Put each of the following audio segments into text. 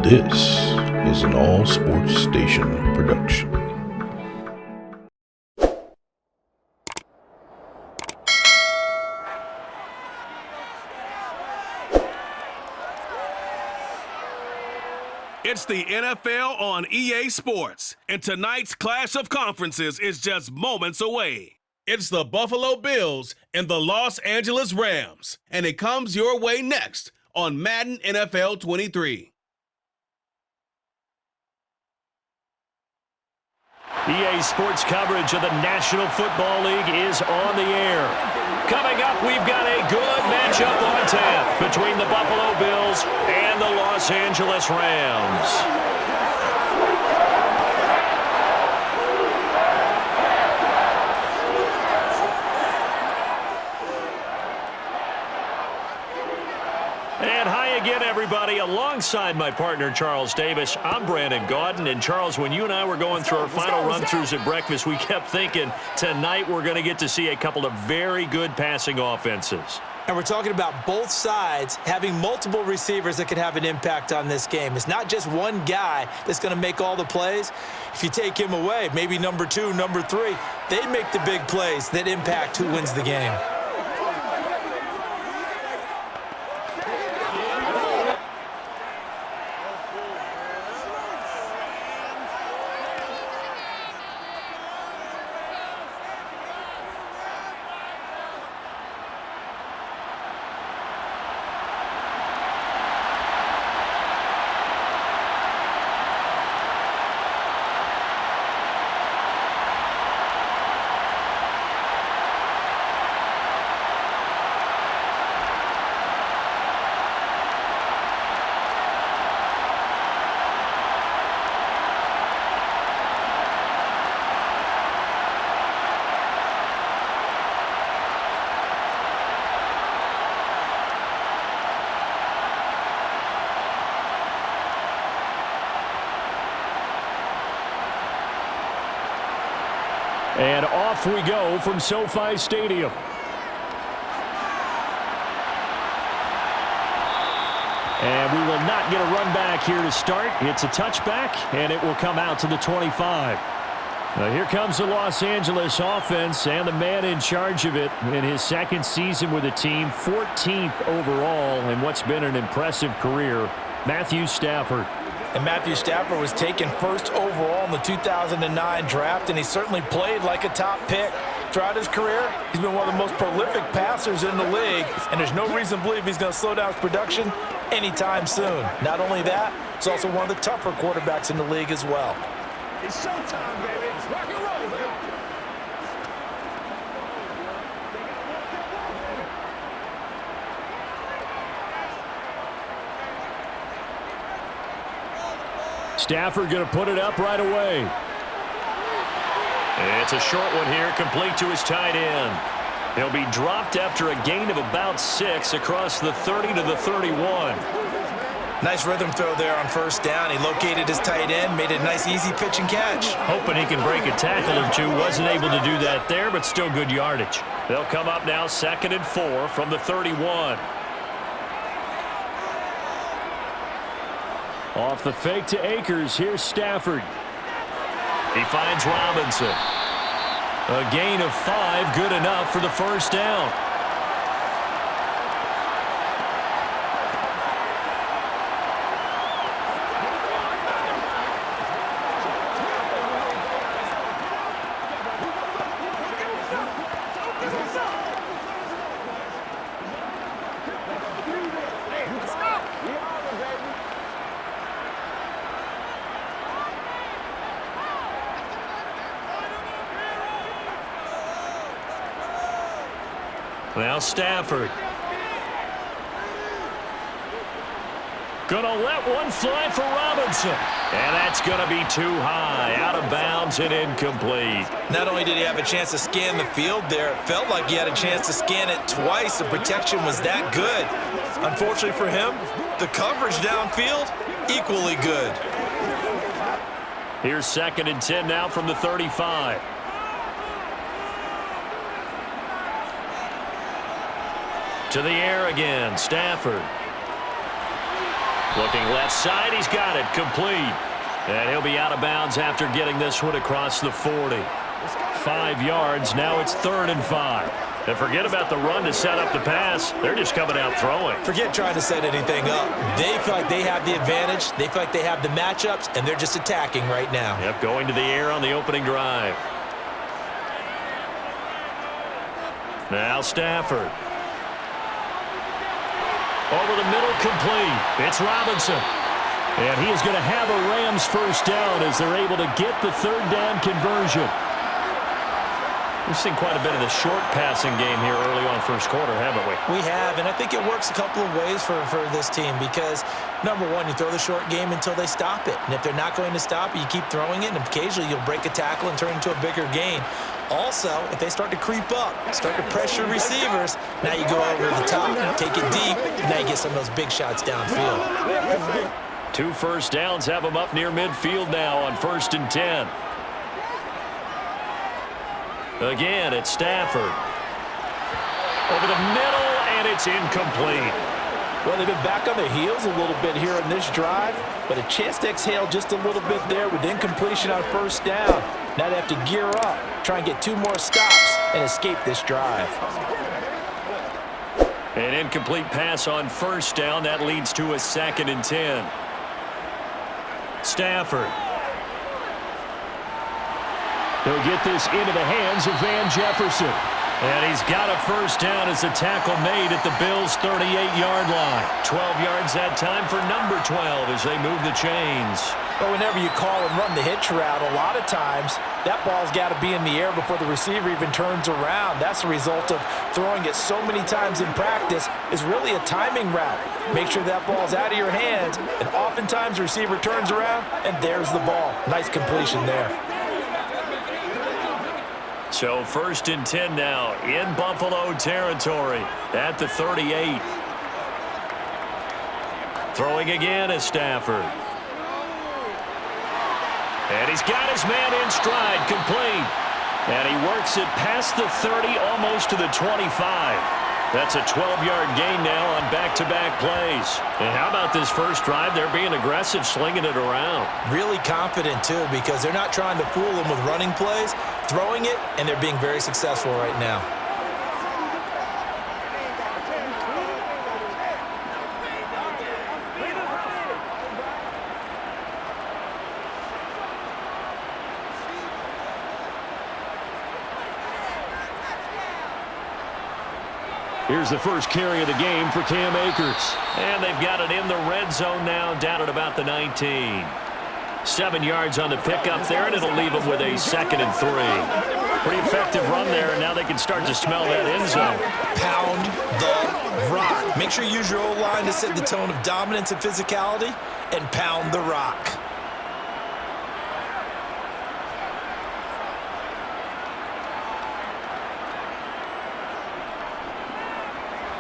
This is an AllSportsStation production. It's the NFL on EA Sports, and tonight's clash of conferences is just moments away. It's the Buffalo Bills and the Los Angeles Rams, and it comes your way next on Madden NFL 23. EA Sports coverage of the National Football League is on the air. Coming up, we've got a good matchup on tap between the Buffalo Bills and the Los Angeles Rams. And hi again, everybody. Alongside my partner, Charles Davis, I'm Brandon Gaudin. And, Charles, when you and I were going through our final run-throughs at breakfast, we kept thinking tonight we're going to get to see a couple of very good passing offenses. And we're talking about both sides having multiple receivers that can have an impact on this game. It's not just one guy that's going to make all the plays. If you take him away, maybe number 2, number 3, they make the big plays that impact who wins the game. And off we go from SoFi Stadium. And we will not get a run back here to start. It's a touchback, and it will come out to the 25. Here comes the Los Angeles offense, and the man in charge of it in his second season with the team, 14th overall in what's been an impressive career, Matthew Stafford. And Matthew Stafford was taken first overall in the 2009 draft, and he certainly played like a top pick. Throughout his career, he's been one of the most prolific passers in the league, and there's no reason to believe he's going to slow down his production anytime soon. Not only that, he's also one of the tougher quarterbacks in the league as well. It's showtime, baby. Rock and roll, baby. Stafford going to put it up right away. It's a short one here, complete to his tight end. He'll be dropped after a gain of about 6 across the 30 to the 31. Nice rhythm throw there on first down. He located his tight end, made a nice easy pitch and catch. Hoping he can break a tackle or two. Wasn't able to do that there, but still good yardage. They'll come up now 2nd and 4 from the 31. Off the fake to Akers, here's Stafford. He finds Robinson. A gain of 5, good enough for the first down. Now Stafford. Gonna let one fly for Robinson. And that's gonna be too high. Out of bounds and incomplete. Not only did he have a chance to scan the field there, it felt like he had a chance to scan it twice. The protection was that good. Unfortunately for him, the coverage downfield, equally good. Here's 2nd and 10 now from the 35. To the air again, Stafford. Looking left side, he's got it, complete. And he'll be out of bounds after getting this one across the 40. 5 yards, now it's 3rd and 5. And forget about the run to set up the pass. They're just coming out throwing. Forget trying to set anything up. They feel like they have the advantage. They feel like they have the matchups, and they're just attacking right now. Yep, going to the air on the opening drive. Now Stafford. Over the middle, complete. It's Robinson. And he is going to have a Rams first down as they're able to get the 3rd down conversion. We've seen quite a bit of the short passing game here early on first quarter, haven't we? We have, and I think it works a couple of ways for this team because, number one, you throw the short game until they stop it. And if they're not going to stop it, you keep throwing it, and occasionally you'll break a tackle and turn it into a bigger gain. Also, if they start to creep up, start to pressure receivers, now you go over the top, take it deep, and now you get some of those big shots downfield. 2 first downs have them up near midfield now on 1st and 10. Again, it's Stafford. Over the middle, and it's incomplete. Well, they've been back on their heels a little bit here in this drive, but a chance to exhale just a little bit there with incompletion on 1st down. Now they have to gear up, try and get 2 more stops, and escape this drive. An incomplete pass on 1st down. That leads to a 2nd and 10. Stafford. He'll get this into the hands of Van Jefferson. And he's got a first down as a tackle made at the Bills' 38-yard line. 12 yards that time for number 12 as they move the chains. But whenever you call and run the hitch route, a lot of times that ball's got to be in the air before the receiver even turns around. That's the result of throwing it so many times in practice is really a timing route. Make sure that ball's out of your hands, and oftentimes the receiver turns around, and there's the ball. Nice completion there. So 1st and 10 now in Buffalo territory at the 38. Throwing again is Stafford. And he's got his man in stride, complete. And he works it past the 30, almost to the 25. That's a 12-yard gain now on back-to-back plays. And how about this first drive? They're being aggressive, slinging it around. Really confident, too, because they're not trying to fool them with running plays, throwing it, and they're being very successful right now. Here's the first carry of the game for Cam Akers. And they've got it in the red zone now, down at about the 19. 7 yards on the pickup there, and it'll leave them with a 2nd and 3. Pretty effective run there, and now they can start to smell that end zone. Pound the rock. Make sure you use your O-line to set the tone of dominance and physicality, and pound the rock.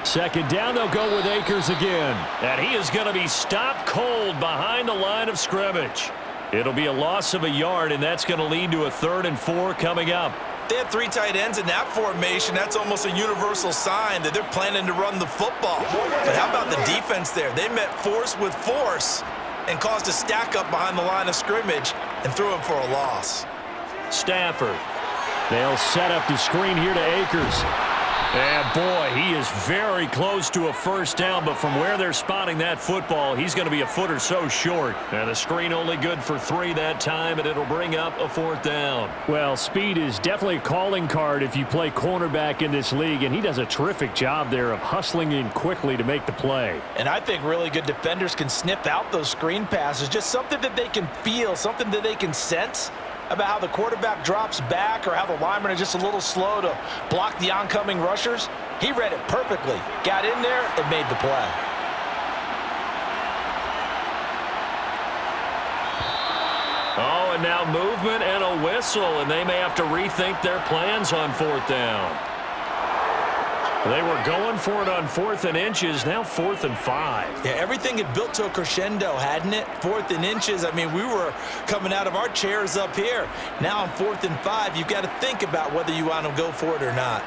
Second down, they'll go with Akers again. And he is going to be stopped cold behind the line of scrimmage. It'll be a loss of a yard, and that's going to lead to a 3rd and 4 coming up. They had 3 tight ends in that formation. That's almost a universal sign that they're planning to run the football. But how about the defense there? They met force with force and caused a stack up behind the line of scrimmage and threw him for a loss. Stafford. They'll set up the screen here to Akers. And, boy, he is very close to a first down, but from where they're spotting that football, he's going to be a foot or so short. And the screen only good for 3 that time, and it'll bring up a 4th down. Well, speed is definitely a calling card if you play cornerback in this league, and he does a terrific job there of hustling in quickly to make the play. And I think really good defenders can sniff out those screen passes, just something that they can feel, something that they can sense about how the quarterback drops back or how the linemen are just a little slow to block the oncoming rushers. He read it perfectly, got in there, and made the play. Oh, and now movement and a whistle, and they may have to rethink their plans on 4th down. They were going for it on 4th and inches, now 4th and 5. Yeah, everything had built to a crescendo, hadn't it? 4th and inches, I mean, we were coming out of our chairs up here. Now on 4th and 5, you've got to think about whether you want to go for it or not.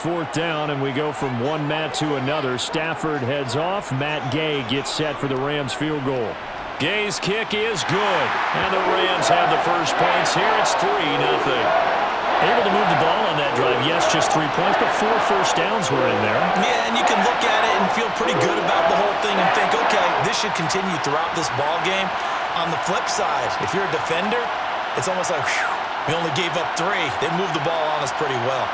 4th down, and we go from one Matt to another. Stafford heads off. Matt Gay gets set for the Rams field goal. Gay's kick is good, and the Rams have the first points here. It's 3-0. Able to move the ball on that drive. Yes, just 3 points, but 4 first downs were in there. Yeah, and you can look at it and feel pretty good about the whole thing and think, okay, this should continue throughout this ball game. On the flip side, if you're a defender, it's almost like, whew, we only gave up 3. They moved the ball on us pretty well.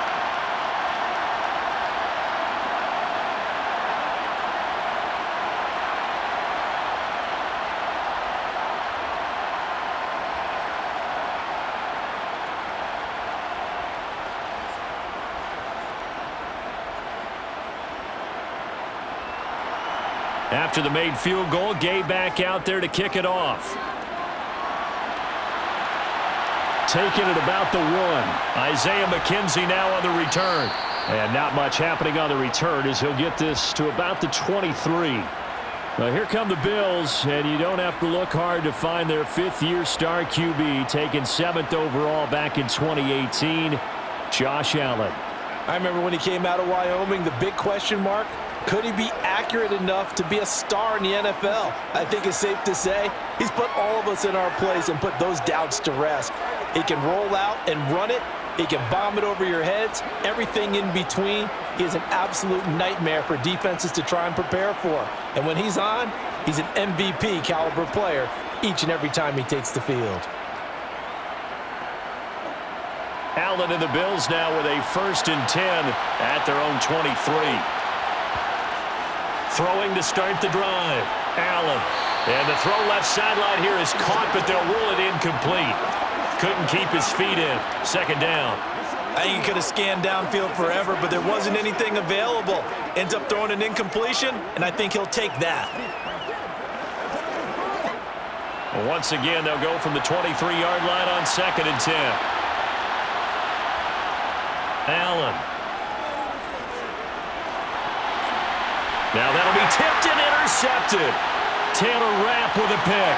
After the made field goal, Gay back out there to kick it off. Taking it about the 1. Isaiah McKenzie now on the return. And not much happening on the return as he'll get this to about the 23. Well, here come the Bills, and you don't have to look hard to find their 5th-year star QB, taken 7th overall back in 2018, Josh Allen. I remember when he came out of Wyoming, the big question mark, could he be accurate enough to be a star in the NFL? I think it's safe to say he's put all of us in our place and put those doubts to rest. He can roll out and run it. He can bomb it over your heads. Everything in between. He is an absolute nightmare for defenses to try and prepare for. And when he's on, he's an MVP caliber player each and every time he takes the field. Allen and the Bills now with a 1st and 10 at their own 23. Throwing to start the drive. Allen. And the throw left sideline here is caught, but they'll rule it incomplete. Couldn't keep his feet in. 2nd down. I think he could have scanned downfield forever, but there wasn't anything available. Ends up throwing an incompletion, and I think he'll take that. Well, once again, they'll go from the 23-yard line on 2nd and 10. Allen. Now that'll be tipped and intercepted. Taylor Rapp with a pick.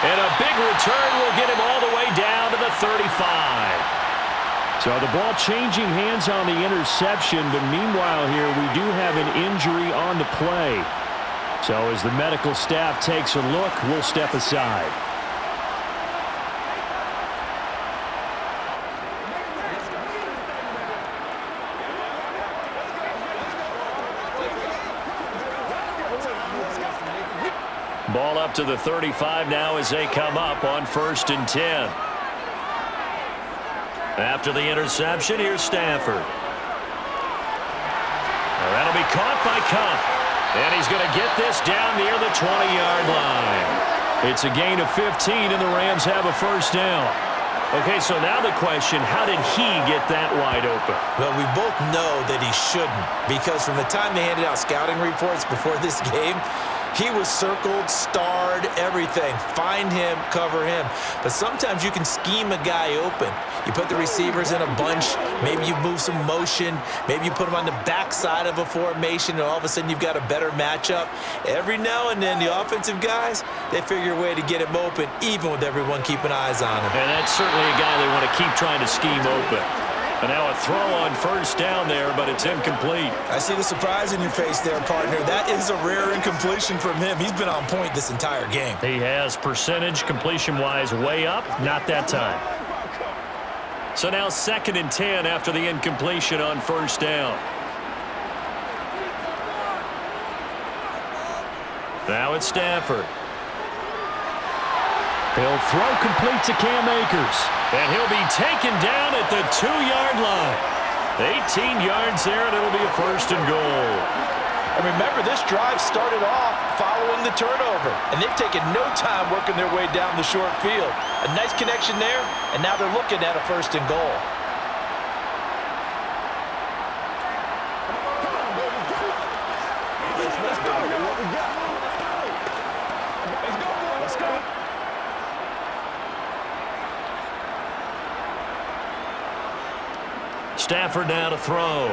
And a big return will get him all the way down to the 35. So the ball changing hands on the interception, but meanwhile here we do have an injury on the play. So as the medical staff takes a look, we'll step aside. Ball up to the 35 now as they come up on 1st and 10. After the interception, here's Stafford. Now that'll be caught by Cup. And he's going to get this down near the 20-yard line. It's a gain of 15, and the Rams have a 1st down. Okay, so now the question, how did he get that wide open? Well, we both know that he shouldn't, because from the time they handed out scouting reports before this game, he was circled, starred, everything. Find him, cover him. But sometimes you can scheme a guy open. You put the receivers in a bunch. Maybe you move some motion. Maybe you put them on the backside of a formation, and all of a sudden you've got a better matchup. Every now and then, the offensive guys, they figure a way to get him open, even with everyone keeping eyes on him. And that's certainly a guy they want to keep trying to scheme open. And now a throw on 1st down there, but it's incomplete. I see the surprise in your face there, partner. That is a rare incompletion from him. He's been on point this entire game. He has percentage completion-wise way up. Not that time. So now 2nd and 10 after the incompletion on 1st down. Now it's Stafford. He'll throw complete to Cam Akers. And he'll be taken down at the 2-yard line. 18 yards there, and it'll be a 1st and goal. And remember, this drive started off following the turnover. And they've taken no time working their way down the short field. A nice connection there, and now they're looking at a 1st and goal. Let's go. What we got? Let's go. Stafford now to throw.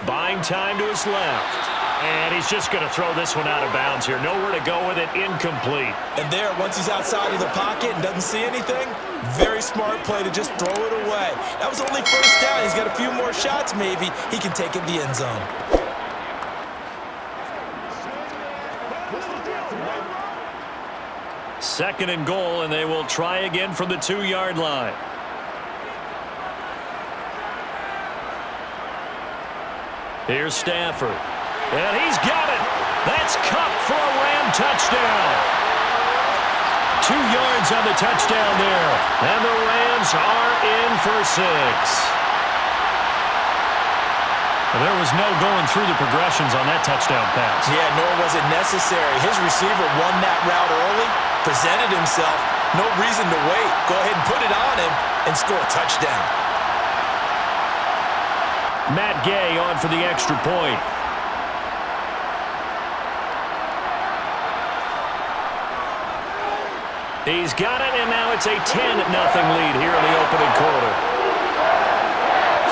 Buying time to his left. And he's just going to throw this one out of bounds here. Nowhere to go with it. Incomplete. And there, once he's outside of the pocket and doesn't see anything, very smart play to just throw it away. That was only first down. He's got a few more shots, maybe. He can take it in the end zone. Second and goal, and they will try again from the 2-yard line. Here's Stafford. And he's got it. That's Cup for a Ram touchdown. 2 yards on the touchdown there. And the Rams are in for 6. There was no going through the progressions on that touchdown pass. Yeah, nor was it necessary. His receiver won that route early, presented himself. No reason to wait. Go ahead and put it on him and score a touchdown. Matt Gay on for the extra point. He's got it, and now it's a 10-0 lead here in the opening quarter.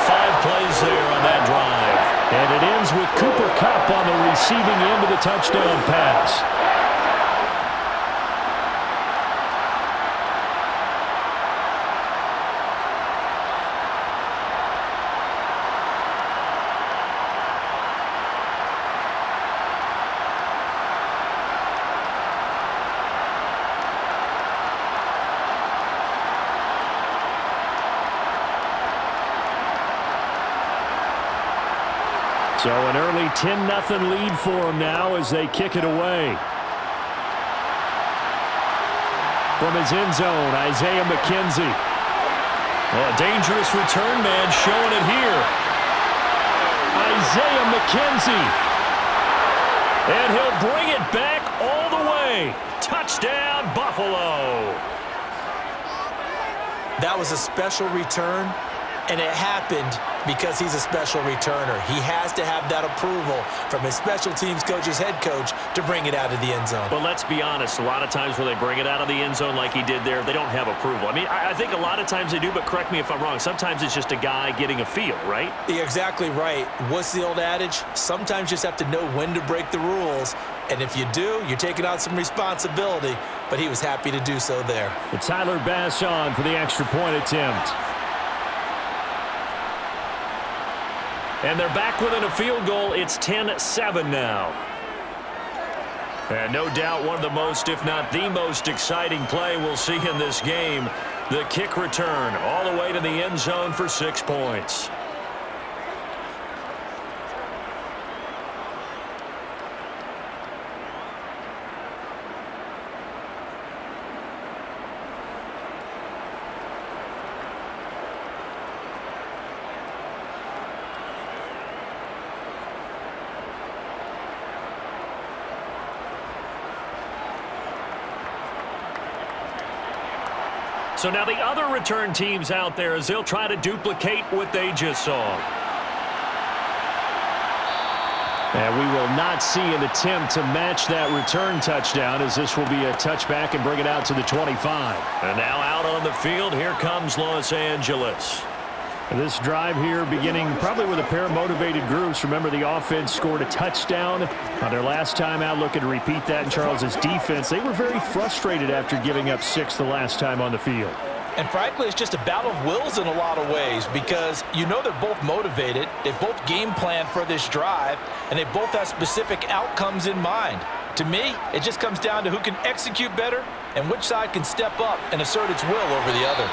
5 plays there on that drive. And it ends with Cooper Kupp on the receiving end of the touchdown pass. So an early 10-0 lead for them now as they kick it away. From his end zone, Isaiah McKenzie. Oh, a dangerous return man showing it here. Isaiah McKenzie. And he'll bring it back all the way. Touchdown, Buffalo. That was a special return, and it happened because he's a special returner. He has to have that approval from his special teams coach's head coach to bring it out of the end zone. But let's be honest, a lot of times when they bring it out of the end zone like he did there, they don't have approval. I mean, I think a lot of times they do, but correct me if I'm wrong. Sometimes it's just a guy getting a feel, right? You're exactly right. What's the old adage? Sometimes you just have to know when to break the rules. And if you do, you're taking on some responsibility. But he was happy to do so there. And Tyler Bass on for the extra point attempt. And they're back within a field goal. It's 10-7 now. And no doubt one of the most, if not the most exciting play we'll see in this game. The kick return all the way to the end zone for 6 points. So now the other return teams out there as they'll try to duplicate what they just saw. And we will not see an attempt to match that return touchdown as this will be a touchback and bring it out to the 25. And now out on the field, here comes Los Angeles. This drive here beginning probably with a pair of motivated groups. Remember, the offense scored a touchdown on their last time out. Looking to repeat that in Charles's defense. They were very frustrated after giving up 6 the last time on the field. And frankly, it's just a battle of wills in a lot of ways because you know they're both motivated. They both game plan for this drive, and they both have specific outcomes in mind. To me, it just comes down to who can execute better and which side can step up and assert its will over the other.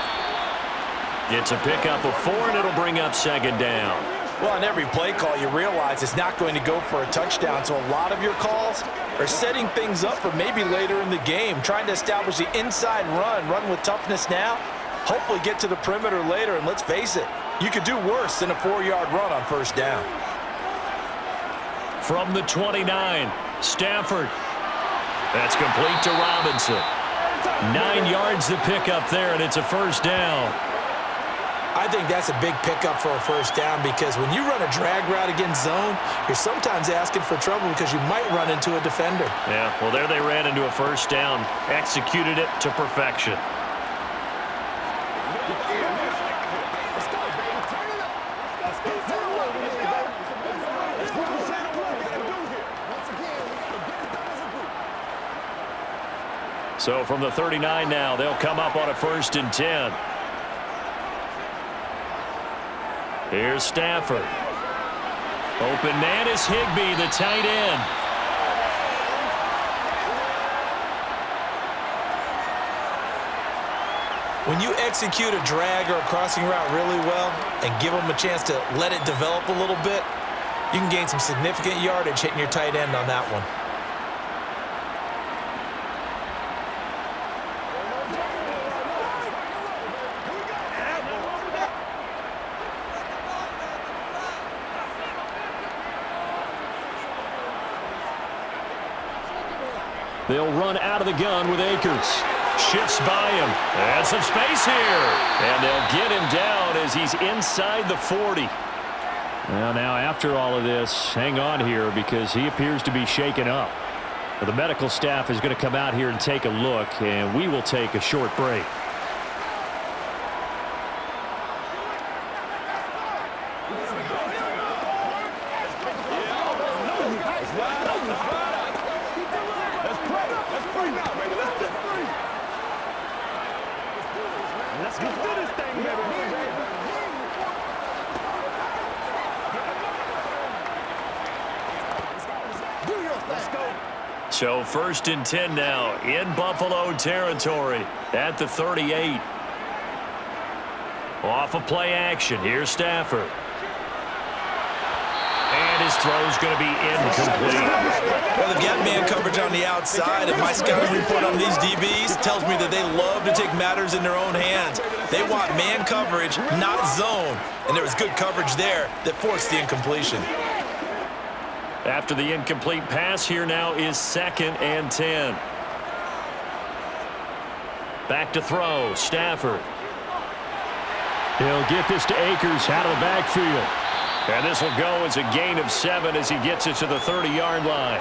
It's a pickup of 4, and it'll bring up second down. Well, on every play call, you realize it's not going to go for a touchdown, so a lot of your calls are setting things up for maybe later in the game, trying to establish the inside run with toughness now, hopefully get to the perimeter later, and let's face it, you could do worse than a 4-yard run on first down. From the 29, Stafford. That's complete to Robinson. 9 yards to pick up there, and it's a first down. I think that's a big pickup for a first down because when you run a drag route against zone, you're sometimes asking for trouble because you might run into a defender. Yeah, well, there they ran into a first down, executed it to perfection. So from the 39 now, they'll come up on a 1st and 10. Here's Stafford. Open man is Higbee, the tight end. When you execute a drag or a crossing route really well and give them a chance to let it develop a little bit, you can gain some significant yardage hitting your tight end on that one. They'll run out of the gun with Akers. Shifts by him. And some space here. And they'll get him down as he's inside the 40. Well, now after all of this, hang on here because he appears to be shaken up. Well, the medical staff is going to come out here and take a look, and we will take a short break. So 1st and 10 now in Buffalo territory at the 38. Off of play action. Here's Stafford. And his throw's going to be incomplete. Well, they've got man coverage on the outside, and my scouting report on these DBs tells me that they love to take matters in their own hands. They want man coverage, not zone. And there was good coverage there that forced the incompletion. After the incomplete pass, here now is 2nd and 10. Back to throw, Stafford. He'll get this to Akers out of the backfield. And this will go as a gain of 7 as he gets it to the 30-yard line.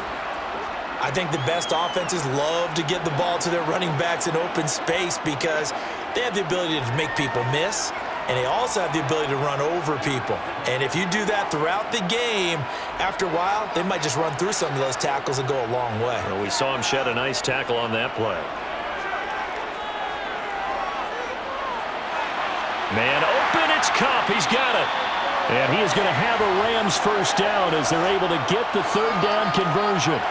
I think the best offenses love to get the ball to their running backs in open space because they have the ability to make people miss, and they also have the ability to run over people. And if you do that throughout the game, after a while, they might just run through some of those tackles and go a long way. Well, we saw him shed a nice tackle on that play. Man open, it's Kupp. He's got it. And he is going to have a Rams 1st down as they're able to get the 3rd down conversion.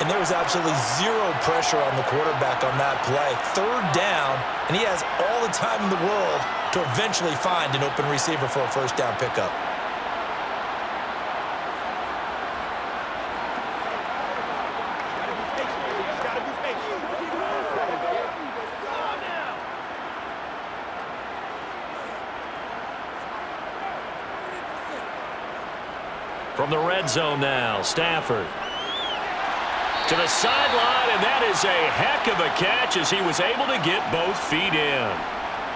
And there was absolutely zero pressure on the quarterback on that play. 3rd down, and he has all the time in the world to eventually find an open receiver for a 1st down pickup. From the red zone now, Stafford. To the sideline, and that is a heck of a catch as he was able to get both feet in.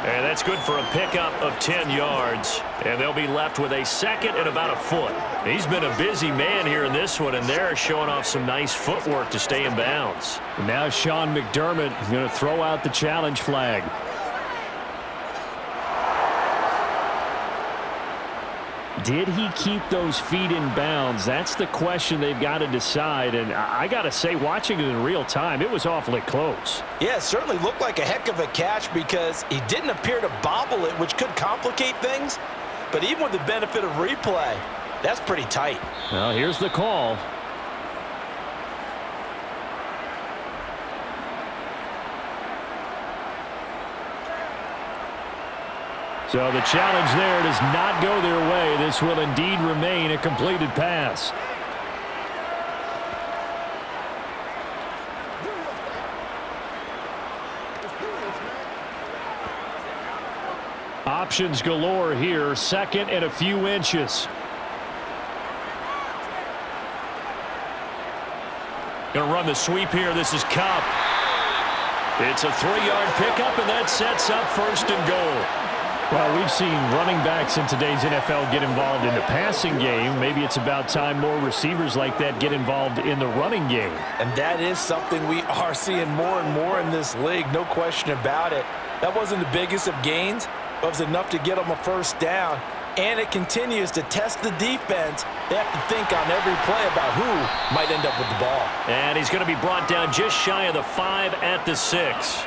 And that's good for a pickup of 10 yards. And they'll be left with a 2nd and about a foot. He's been a busy man here in this one, and they're showing off some nice footwork to stay in bounds. And now Sean McDermott is going to throw out the challenge flag. Did he keep those feet in bounds? That's the question they've got to decide. And I got to say, watching it in real time, it was awfully close. Yeah, it certainly looked like a heck of a catch because he didn't appear to bobble it, which could complicate things. But even with the benefit of replay, that's pretty tight. Well, here's the call. So the challenge there does not go their way. This will indeed remain a completed pass. Options galore here. 2nd and a few inches. Going to run the sweep here. This is Kupp. It's a 3-yard pickup, and that sets up 1st and goal. Well, we've seen running backs in today's NFL get involved in the passing game. Maybe it's about time more receivers like that get involved in the running game. And that is something we are seeing more and more in this league, no question about it. That wasn't the biggest of gains, but it was enough to get them a 1st down. and it continues to test the defense. They have to think on every play about who might end up with the ball. And he's going to be brought down just shy of the 5 at the 6.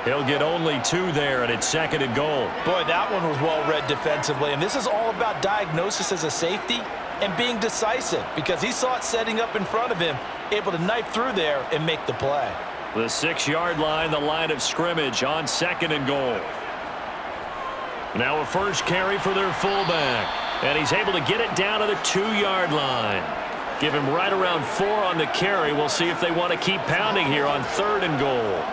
He'll get only 2 there, and it's 2nd and goal. Boy, that one was well read defensively, and this is all about diagnosis as a safety and being decisive, because he saw it setting up in front of him, able to knife through there and make the play. The 6-yard line, the line of scrimmage on 2nd and goal. Now a first carry for their fullback, and he's able to get it down to the 2-yard line. Give him right around 4 on the carry. We'll see if they want to keep pounding here on 3rd and goal.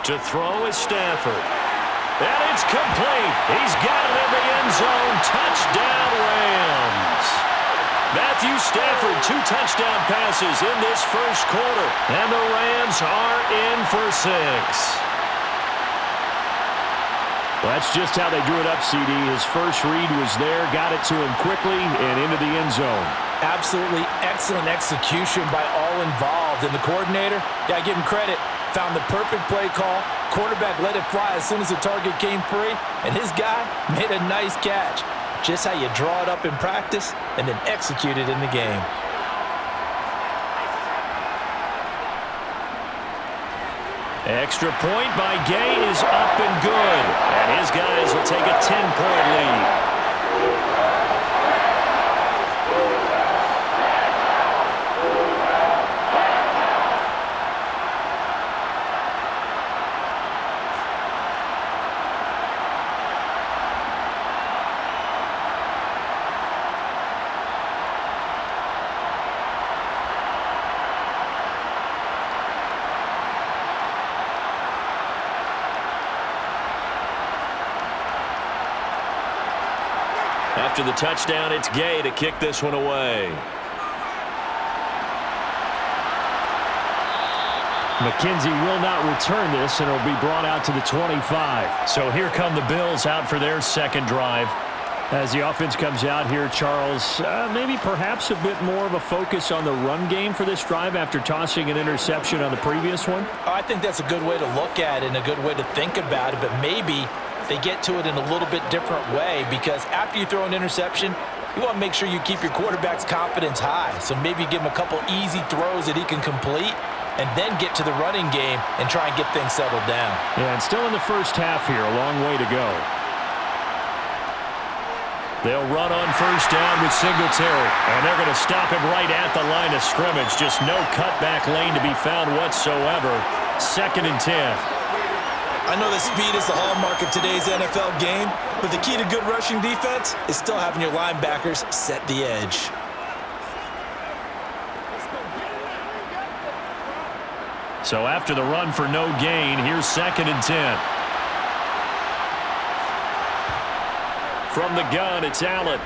To throw is Stafford. And it's complete. He's got it in the end zone. Touchdown, Rams. Matthew Stafford, 2 touchdown passes in this first quarter. And the Rams are in for 6. Well, that's just how they drew it up, CD. His first read was there, got it to him quickly, and into the end zone. Absolutely excellent execution by all involved. And the coordinator, gotta give him credit, found the perfect play call. Quarterback let it fly as soon as the target came free, and his guy made a nice catch. Just how you draw it up in practice and then execute it in the game. Extra point by Gay is up and good. And his guys will take a 10-point lead. After the touchdown, it's Gay to kick this one away. McKenzie will not return this, and it'll be brought out to the 25. So here come the Bills out for their second drive. As the offense comes out here, Charles, maybe perhaps a bit more of a focus on the run game for this drive after tossing an interception on the previous one? I think that's a good way to look at it and a good way to think about it, but maybe they get to it in a little bit different way, because after you throw an interception, you want to make sure you keep your quarterback's confidence high. So maybe give him a couple easy throws that he can complete and then get to the running game and try and get things settled down. Yeah, and still in the first half here, a long way to go. They'll run on first down with Singletary, and they're going to stop him right at the line of scrimmage. Just no cutback lane to be found whatsoever. 2nd and 10. I know that speed is the hallmark of today's NFL game, but the key to good rushing defense is still having your linebackers set the edge. So after the run for no gain, here's 2nd and 10. From the gun, it's Allen.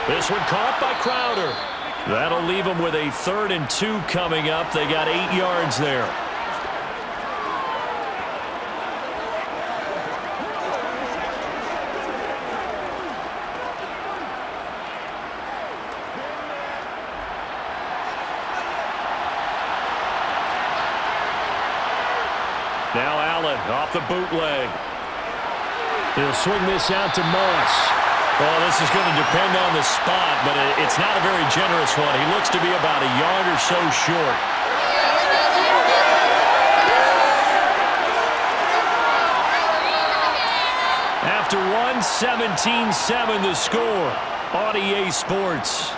This one caught by Crowder. That'll leave them with a 3rd and 2 coming up. They got 8 yards there. Now Allen off the bootleg. He'll swing this out to Moss. Well, this is going to depend on the spot, but it's not a very generous one. He looks to be about a yard or so short. After one, 17-7 the score on EA Sports.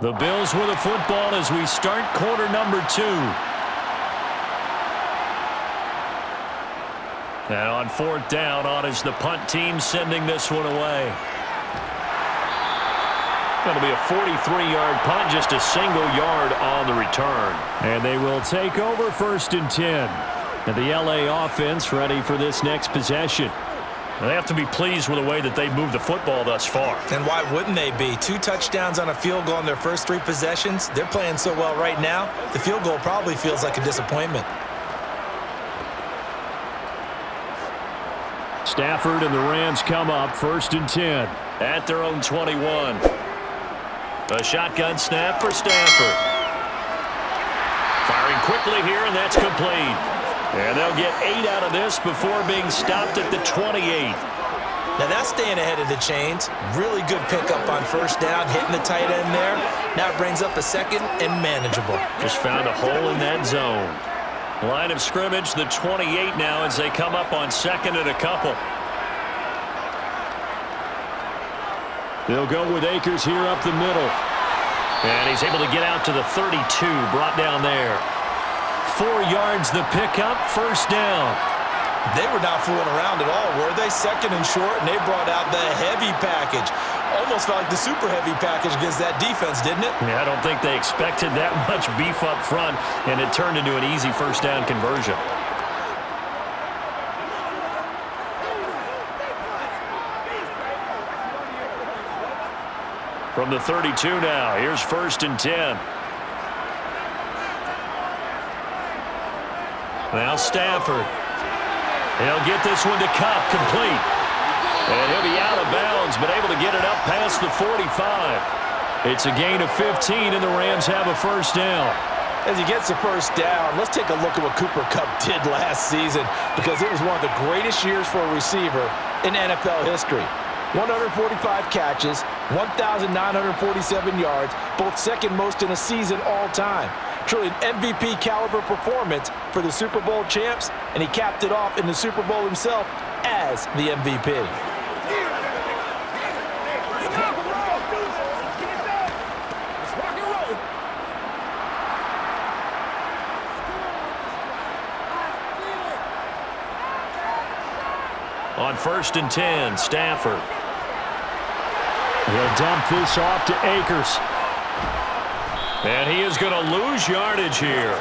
The Bills with the football as we start quarter number 2. And on 4th down, on is the punt team sending this one away. Going to be a 43-yard punt, just a single yard on the return. And they will take over 1st and 10. And the LA offense ready for this next possession. They have to be pleased with the way that they've moved the football thus far. And why wouldn't they be? 2 touchdowns on a field goal in their first 3 possessions. They're playing so well right now, the field goal probably feels like a disappointment. Stafford and the Rams come up 1st and 10 at their own 21. A shotgun snap for Stafford. Firing quickly here, and that's complete. And they'll get 8 out of this before being stopped at the 28. Now that's staying ahead of the chains. Really good pickup on 1st down, hitting the tight end there. Now it brings up a 2nd and manageable. Just found a hole in that zone. Line of scrimmage, the 28 now as they come up on 2nd and a couple. They'll go with Akers here up the middle. And he's able to get out to the 32, brought down there. 4 yards the pickup, 1st down. They were not fooling around at all, were they? 2nd and short, and they brought out the heavy package. Almost felt like the super heavy package against that defense, didn't it? Yeah, I don't think they expected that much beef up front, and it turned into an easy 1st down conversion. From the 32 now, here's 1st and 10. Now Stafford. He'll get this one to Cup, complete. And he'll be out of bounds, but able to get it up past the 45. It's a gain of 15, and the Rams have a 1st down. As he gets the 1st down, let's take a look at what Cooper Kupp did last season, because it was one of the greatest years for a receiver in NFL history. 145 catches, 1,947 yards, both 2nd most in a season all time. Truly an MVP caliber performance for the Super Bowl champs, and he capped it off in the Super Bowl himself as the MVP. On 1st and 10, Stafford. He'll dump this off to Akers. And he is going to lose yardage here.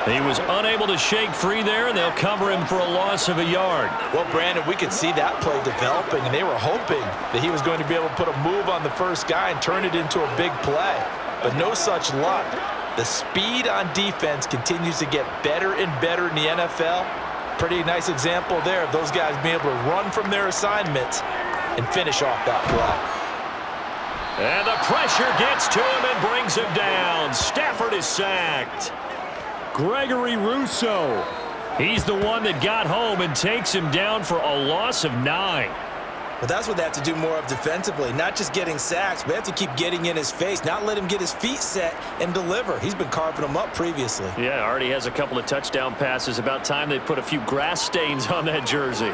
He was unable to shake free there, and they'll cover him for a loss of a yard. Well, Brandon, we could see that play developing, and they were hoping that he was going to be able to put a move on the 1st guy and turn it into a big play. But no such luck. The speed on defense continues to get better and better in the NFL. Pretty nice example there of those guys being able to run from their assignments and finish off that play. And the pressure gets to him and brings him down. Stafford is sacked. Gregory Rousseau. He's the one that got home and takes him down for a loss of 9. But that's what they have to do more of defensively, not just getting sacks, but they have to keep getting in his face, not let him get his feet set and deliver. He's been carving them up previously. Yeah, already has a couple of touchdown passes. About time they put a few grass stains on that jersey.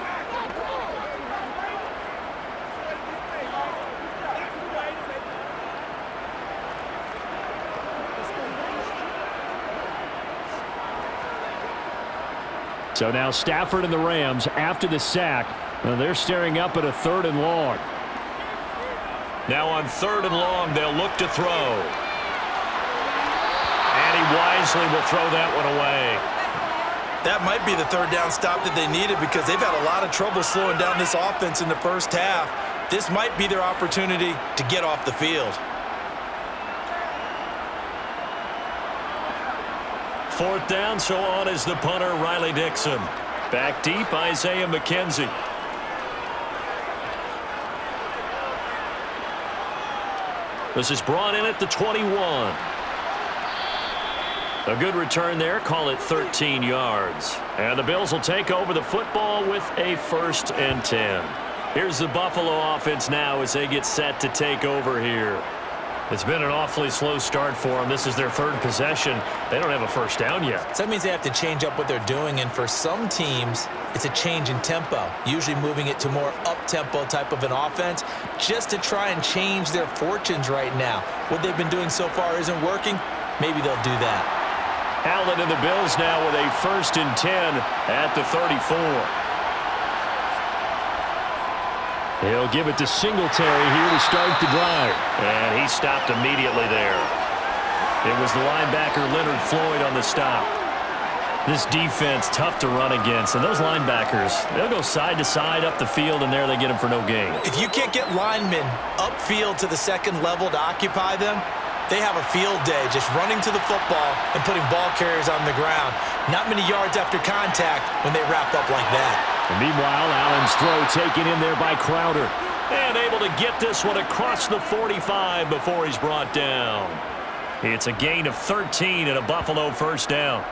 So now Stafford and the Rams, after the sack, they're staring up at a 3rd and long. Now on 3rd and long, they'll look to throw. And he wisely will throw that one away. That might be the 3rd down stop that they needed, because they've had a lot of trouble slowing down this offense in the 1st half. This might be their opportunity to get off the field. 4th down, so on is the punter, Riley Dixon. Back deep, Isaiah McKenzie. This is brought in at the 21. A good return there, call it 13 yards. And the Bills will take over the football with a 1st and 10. Here's the Buffalo offense now as they get set to take over here. It's been an awfully slow start for them. This is their 3rd possession. They don't have a 1st down yet. So that means they have to change up what they're doing, and for some teams, it's a change in tempo, usually moving it to more up-tempo type of an offense, just to try and change their fortunes right now. What they've been doing so far isn't working. Maybe they'll do that. Allen and the Bills now with a 1st and 10 at the 34. He'll give it to Singletary here to start the drive. And he stopped immediately there. It was the linebacker Leonard Floyd on the stop. This defense tough to run against. And those linebackers, they'll go side to side up the field, and there they get them for no gain. If you can't get linemen upfield to the 2nd level to occupy them, they have a field day just running to the football and putting ball carriers on the ground. Not many yards after contact when they wrap up like that. And meanwhile, Allen's throw taken in there by Crowder. And able to get this one across the 45 before he's brought down. It's a gain of 13 and a Buffalo first down.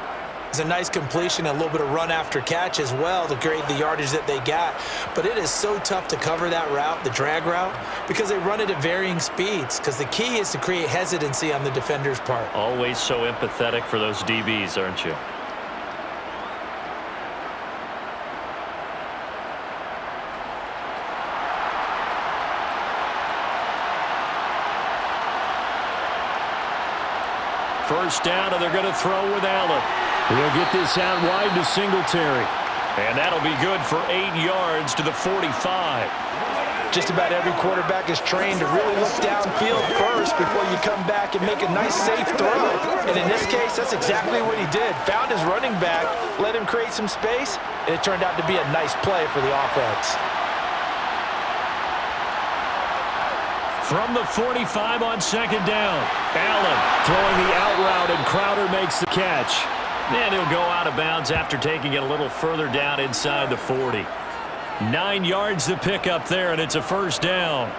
It's a nice completion, a little bit of run after catch as well to create the yardage that they got. But it is so tough to cover that route, the drag route, because they run it at varying speeds. Because the key is to create hesitancy on the defender's part. Always so empathetic for those DBs, aren't you? First down, and they're going to throw with Allen. He'll get this out wide to Singletary. And that'll be good for 8 yards to the 45. Just about every quarterback is trained to really look downfield first before you come back and make a nice, safe throw. And in this case, that's exactly what he did. Found his running back, let him create some space, and it turned out to be a nice play for the offense. From the 45 on second down, Allen throwing the out route, and Crowder makes the catch. And he'll go out of bounds after taking it a little further down inside the 40. 9 yards to pick up there, and it's a first down.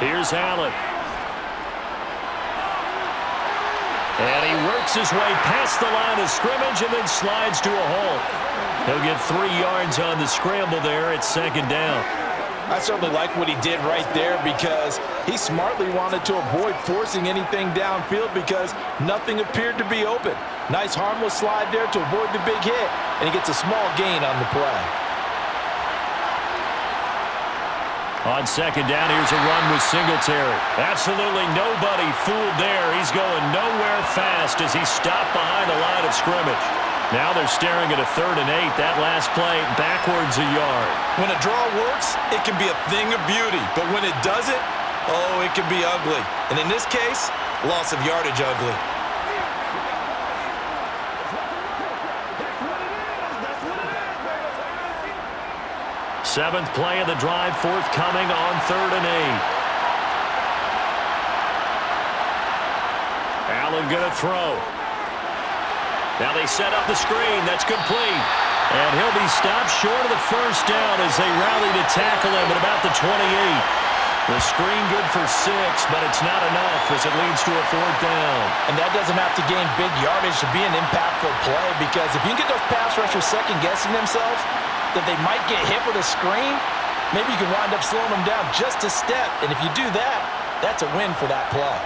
Here's Allen. And he works his way past the line of scrimmage and then slides to a hole. He'll get 3 yards on the scramble there at second down. I certainly like what he did right there because he smartly wanted to avoid forcing anything downfield because nothing appeared to be open. Nice harmless slide there to avoid the big hit, and he gets a small gain on the play. On second down, here's a run with Singletary. Absolutely nobody fooled there. He's going nowhere fast as he's stopped behind the line of scrimmage. Now they're staring at a 3rd and 8. That last play, backwards a yard. When a draw works, it can be a thing of beauty. But when it doesn't, oh, it can be ugly. And in this case, loss of yardage ugly. Seventh play of the drive, forthcoming on 3rd and 8. Allen going to throw. Now they set up the screen. That's complete. And he'll be stopped short of the first down as they rally to tackle him at about the 28. The screen good for 6, but it's not enough as it leads to a 4th down. And that doesn't have to gain big yardage to be an impactful play because if you can get those pass rushers second-guessing themselves, that they might get hit with a screen, maybe you can wind up slowing them down just a step. And if you do that, that's a win for that play.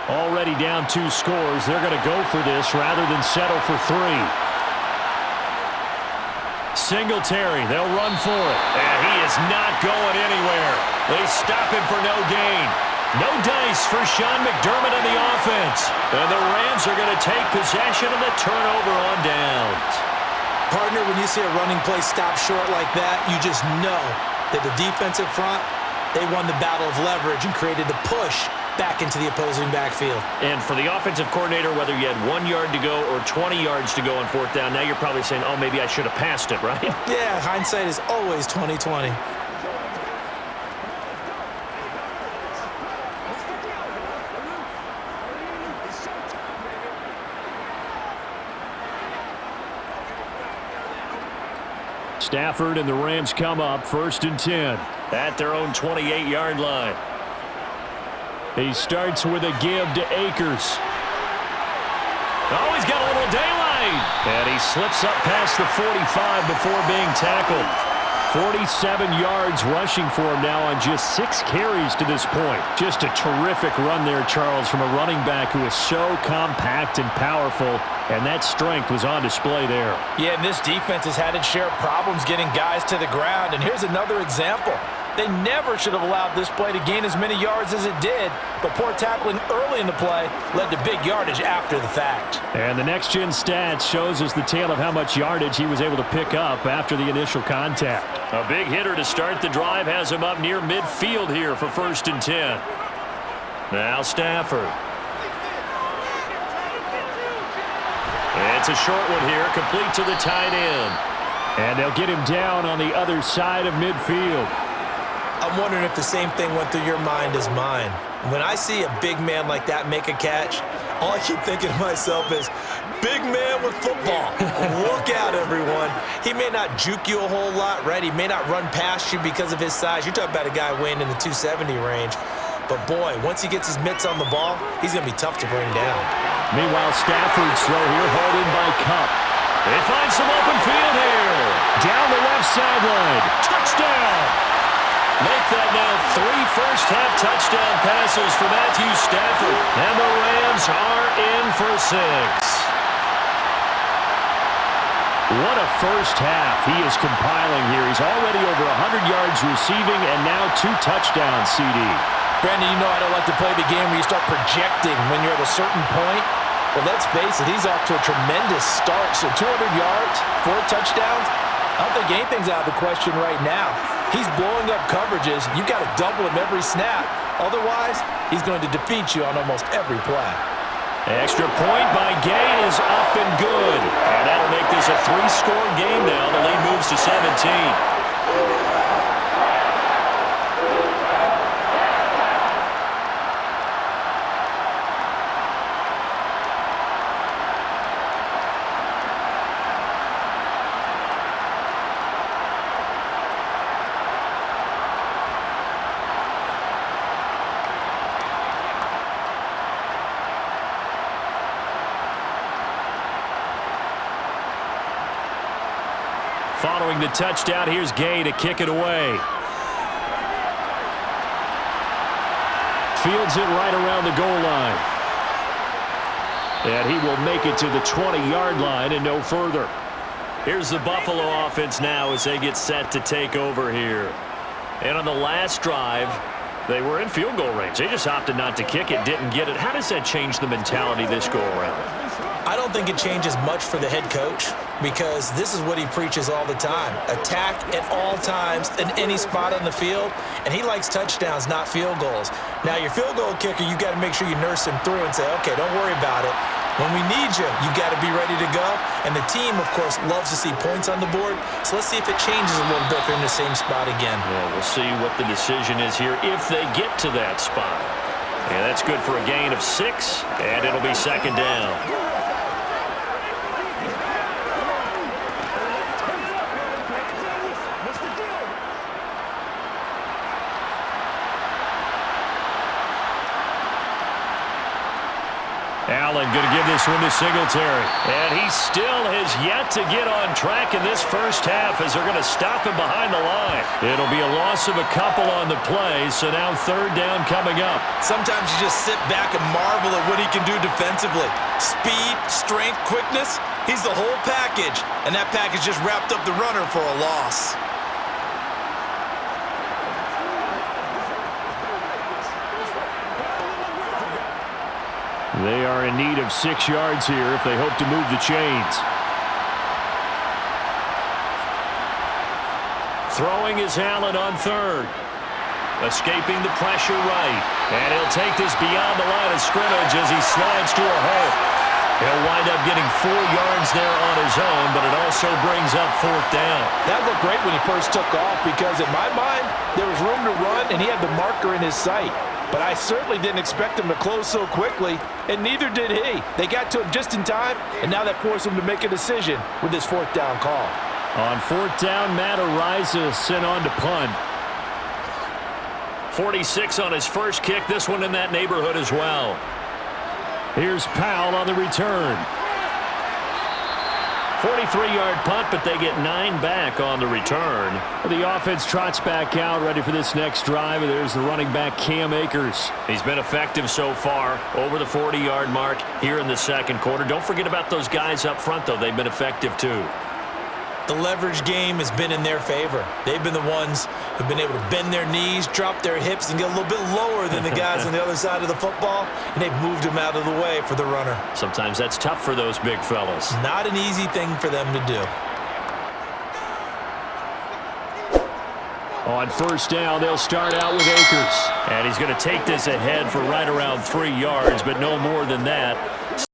Already down 2 scores. They're going to go for this rather than settle for 3. Singletary, they'll run for it. And he is not going anywhere. They stop him for no gain. No dice for Sean McDermott on the offense. And the Rams are going to take possession of the turnover on downs. Partner, when you see a running play stop short like that, you just know that the defensive front, they won the battle of leverage and created the push back into the opposing backfield. And for the offensive coordinator, whether you had 1 yard to go or 20 yards to go on 4th down, now you're probably saying, oh, maybe I should have passed it, right? Yeah, hindsight is always 20/20. Stafford and the Rams come up 1st and 10 at their own 28-yard line. He starts with a give to Akers. Oh, he's got a little daylight. And he slips up past the 45 before being tackled. 47 yards rushing for him now on just 6 carries to this point. Just a terrific run there, Charles, from a running back who is so compact and powerful, and that strength was on display there. Yeah, and this defense has had its share of problems getting guys to the ground, and here's another example. They never should have allowed this play to gain as many yards as it did, but poor tackling early in the play led to big yardage after the fact. And the next-gen stats shows us the tale of how much yardage he was able to pick up after the initial contact. A big hitter to start the drive has him up near midfield here for 1st and 10. Now Stafford. It's a short one here, complete to the tight end. And they'll get him down on the other side of midfield. I'm wondering if the same thing went through your mind as mine. When I see a big man like that make a catch, all I keep thinking to myself is, big man with football. Look out, everyone. He may not juke you a whole lot, right? He may not run past you because of his size. You're talking about a guy weighing in the 270 range. But, boy, once he gets his mitts on the ball, he's going to be tough to bring down. Meanwhile, Stafford's throw here hauled in by Cup. They find some open field here. Down the left sideline. Touchdown. Make that now 3 first-half touchdown passes for Matthew Stafford. And the Rams are in for 6. What a first half he is compiling here. He's already over 100 yards receiving and now 2 touchdowns, CD. Brandon, you know I don't like to play the game where you start projecting when you're at a certain point. But let's face it, he's off to a tremendous start. So 200 yards, 4 touchdowns, I don't think anything's out of the question right now. He's blowing up coverages. You've got to double him every snap. Otherwise, he's going to defeat you on almost every play. Extra point by Gay is up and good. And that'll make this a 3-score game now. The lead moves to 17. Following the touchdown, here's Gay to kick it away. Fields it right around the goal line. And he will make it to the 20-yard line and no further. Here's the Buffalo offense now as they get set to take over here. And on the last drive, they were in field goal range. They just opted not to kick it, didn't get it. How does that change the mentality this go-around? I don't think it changes much for the head coach because this is what he preaches all the time. Attack at all times in any spot on the field, and he likes touchdowns, not field goals. Now, your field goal kicker, you got to make sure you nurse him through and say, okay, don't worry about it. When we need you, you got to be ready to go. And the team, of course, loves to see points on the board. So let's see if it changes a little bit if they're in the same spot again. Yeah, we'll see what the decision is here if they get to that spot. And that's good for a gain of 6, and it'll be 2nd down. Allen going to give this one to Singletary. And he still has yet to get on track in this first half as they're going to stop him behind the line. It'll be a loss of a couple on the play, so now 3rd down coming up. Sometimes you just sit back and marvel at what he can do defensively. Speed, strength, quickness, he's the whole package. And that package just wrapped up the runner for a loss. They are in need of 6 yards here if they hope to move the chains. Throwing is Allen on 3rd. Escaping the pressure right. And he'll take this beyond the line of scrimmage as he slides to a hole. He'll wind up getting 4 yards there on his own, but it also brings up 4th down. That looked great when he first took off because in my mind, there was room to run and he had the marker in his sight. But I certainly didn't expect him to close so quickly, and neither did he. They got to him just in time, and now that forced him to make a decision with this 4th down call. On 4th down, Matt Ariza sent on to punt. 46 on his first kick, this one in that neighborhood as well. Here's Powell on the return. 43-yard punt, but they get 9 back on the return. The offense trots back out, ready for this next drive. And there's the running back, Cam Akers. He's been effective so far, over the 40-yard mark here in the 2nd quarter. Don't forget about those guys up front, though. They've been effective, too. The leverage game has been in their favor. They've been the ones who've been able to bend their knees, drop their hips, and get a little bit lower than the guys on the other side of the football, and they've moved them out of the way for the runner. Sometimes that's tough for those big fellas. Not an easy thing for them to do. On first down, they'll start out with Akers. And he's going to take this ahead for right around 3 yards, but no more than that.